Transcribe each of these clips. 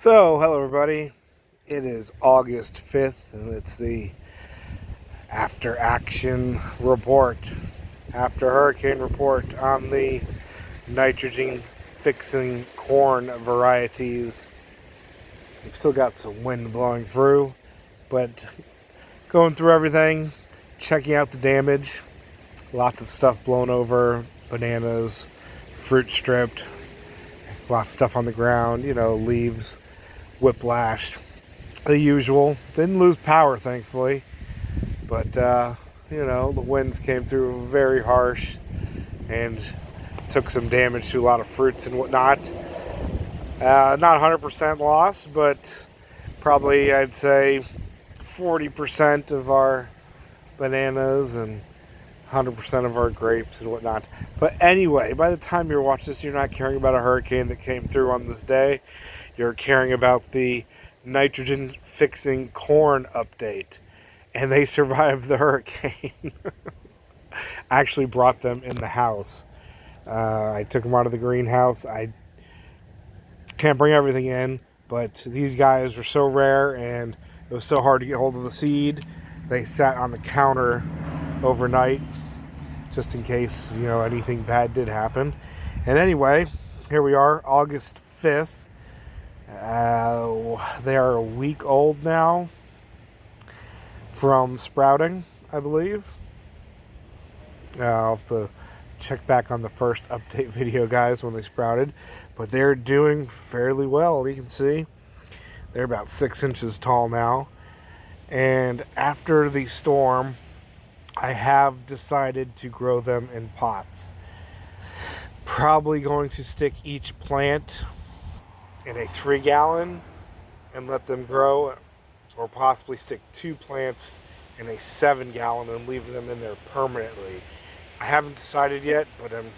Hello everybody. It is August 5th, and it's the after action report, after hurricane report on the nitrogen fixing corn varieties. We've still got some wind blowing through, but going through everything, checking out the damage. Lots of stuff blown over, bananas, fruit stripped, lots of stuff on the ground, leaves, whiplash, the usual. Didn't lose power, thankfully, but the winds came through very harsh and took some damage to a lot of fruits and whatnot. Not 100% loss, but probably I'd say 40% of our bananas and 100% of our grapes and whatnot. But anyway, by the time you're watching this, you're not caring about a hurricane that came through on this day. You're caring about the nitrogen fixing corn update. And they survived the hurricane. I actually brought them in the house. I took them out of the greenhouse. I can't bring everything in, but these guys were so rare and it was so hard to get hold of the seed. They sat on the counter overnight just in case, anything bad did happen. And anyway, here we are, August 5th. They are a week old now from sprouting, I believe. I'll have to check back on the first update video, guys, when they sprouted. But they're doing fairly well. You can see they're about 6 inches tall now. And after the storm, I have decided to grow them in pots. Probably going to stick each plant in a 3-gallon and let them grow, or possibly stick 2 plants in a 7-gallon and leave them in there permanently. I haven't decided yet, but I'm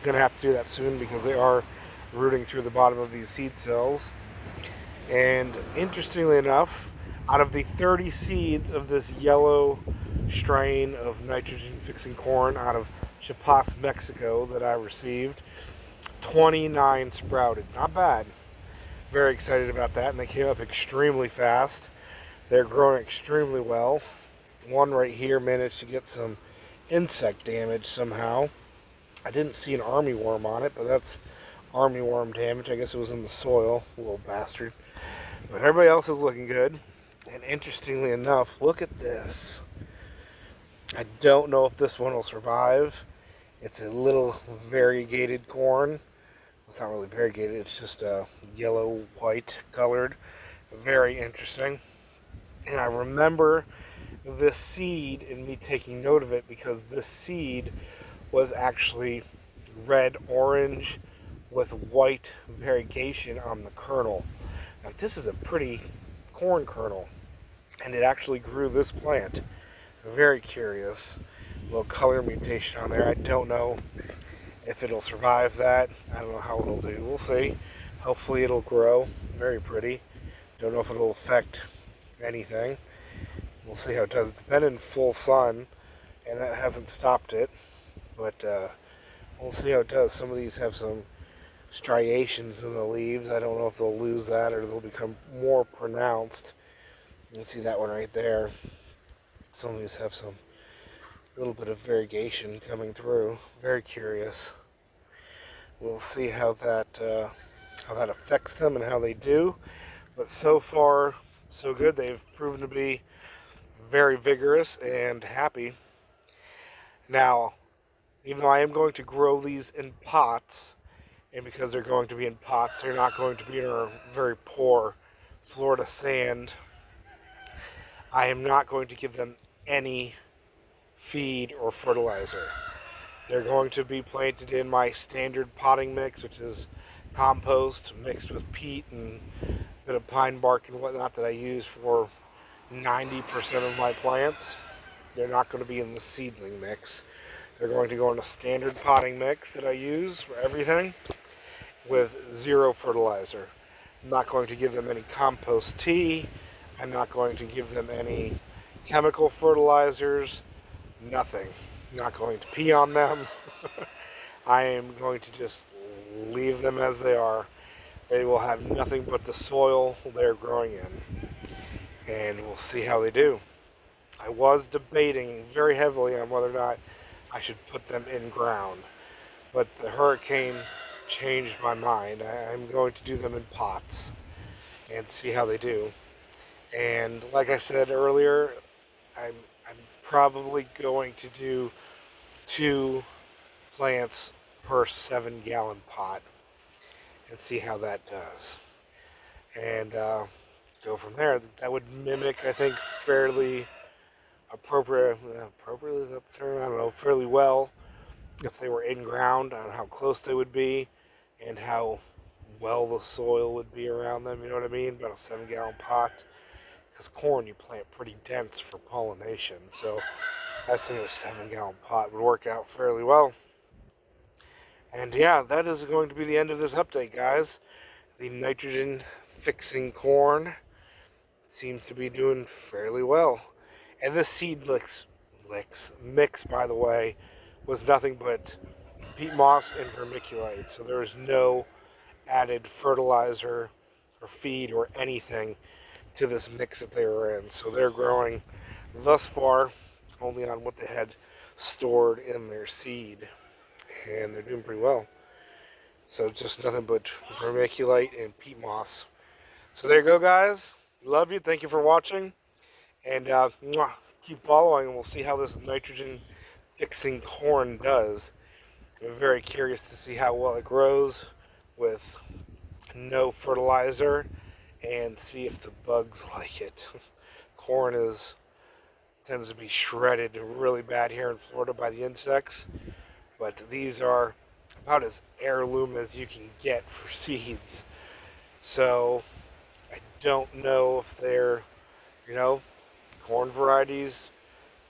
going to have to do that soon because they are rooting through the bottom of these seed cells. And interestingly enough, out of the 30 seeds of this yellow strain of nitrogen fixing corn out of Chiapas, Mexico that I received, 29 sprouted. Not bad. Very excited about that, and they came up extremely fast. They're growing extremely well. One right here managed to get some insect damage somehow. I didn't see an armyworm on it, but that's armyworm damage. I guess it was in the soil, little bastard. But everybody else is looking good. And interestingly enough, look at this. I don't know if this one will survive. It's a little variegated corn. It's not really variegated, it's just yellow-white colored. Very interesting. And I remember this seed and me taking note of it because this seed was actually red-orange with white variegation on the kernel. Now this is a pretty corn kernel, and it actually grew this plant. Very curious. A little color mutation on there. I don't know if it'll survive that. I don't know how it'll do. We'll see. Hopefully it'll grow. Very pretty. Don't know if it'll affect anything. We'll see how it does. It's been in full sun, and that hasn't stopped it. But we'll see how it does. Some of these have some striations in the leaves. I don't know if they'll lose that or they'll become more pronounced. You can see that one right there. Some of these have some little bit of variegation coming through. Very curious. We'll see how that affects them and how they do. But so far, so good. They've proven to be very vigorous and happy. Now, even though I am going to grow these in pots, and because they're going to be in pots, they're not going to be in a very poor Florida sand, I am not going to give them any feed or fertilizer. They're going to be planted in my standard potting mix, which is compost mixed with peat and a bit of pine bark and whatnot that I use for 90% of my plants. They're not going to be in the seedling mix. They're going to go in a standard potting mix that I use for everything with 0 fertilizer. I'm not going to give them any compost tea. I'm not going to give them any chemical fertilizers. Nothing. Not going to pee on them. I am going to just leave them as they are. they will have nothing but the soil they're growing in. And we'll see how they do. I was debating very heavily on whether or not I should put them in ground, but the hurricane changed my mind. I'm going to do them in pots and see how they do. And like I said earlier, I'm, I'm probably going to do 2 plants per 7-gallon pot and see how that does. And go from there. That would mimic, I think, fairly appropriately is that the term? I don't know, fairly well if they were in ground, on how close they would be and how well the soil would be around them, you know what I mean? About a 7-gallon pot. Because corn you plant pretty dense for pollination, so I think a 7-gallon pot would work out fairly well. And yeah, that is going to be the end of this update, guys. The nitrogen fixing corn seems to be doing fairly well. And this seed mix, by the way, was nothing but peat moss and vermiculite. So there was no added fertilizer or feed or anything to this mix that they were in. So they're growing thus far only on what they had stored in their seed. And they're doing pretty well. So just nothing but vermiculite and peat moss. So there you go, guys. Love you. Thank you for watching. And keep following, and we'll see how this nitrogen fixing corn does. I'm very curious to see how well it grows with no fertilizer and see if the bugs like it. Corn tends to be shredded really bad here in Florida by the insects, but these are about as heirloom as you can get for seeds. So I don't know if they're, corn varieties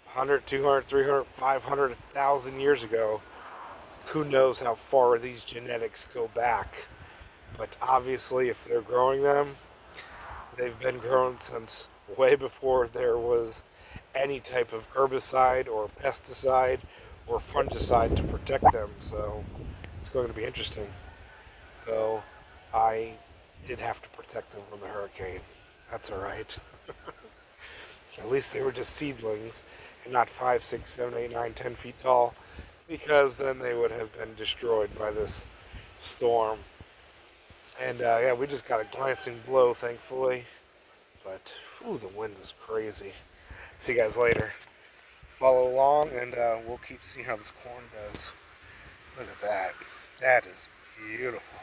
100, 200, 300, 500, 1,000 years ago. Who knows how far these genetics go back. But obviously, if they're growing them, they've been grown since way before there was any type of herbicide or pesticide or fungicide to protect them. So it's going to be interesting. Though I did have to protect them from the hurricane. That's all right. At least they were just seedlings and not 5, 6, 7, 8, 9, 10 feet tall, because then they would have been destroyed by this storm. And yeah, we just got a glancing blow, thankfully. But ooh, the wind was crazy. See you guys later. Follow along, and we'll keep seeing how this corn does. Look at that. That is beautiful.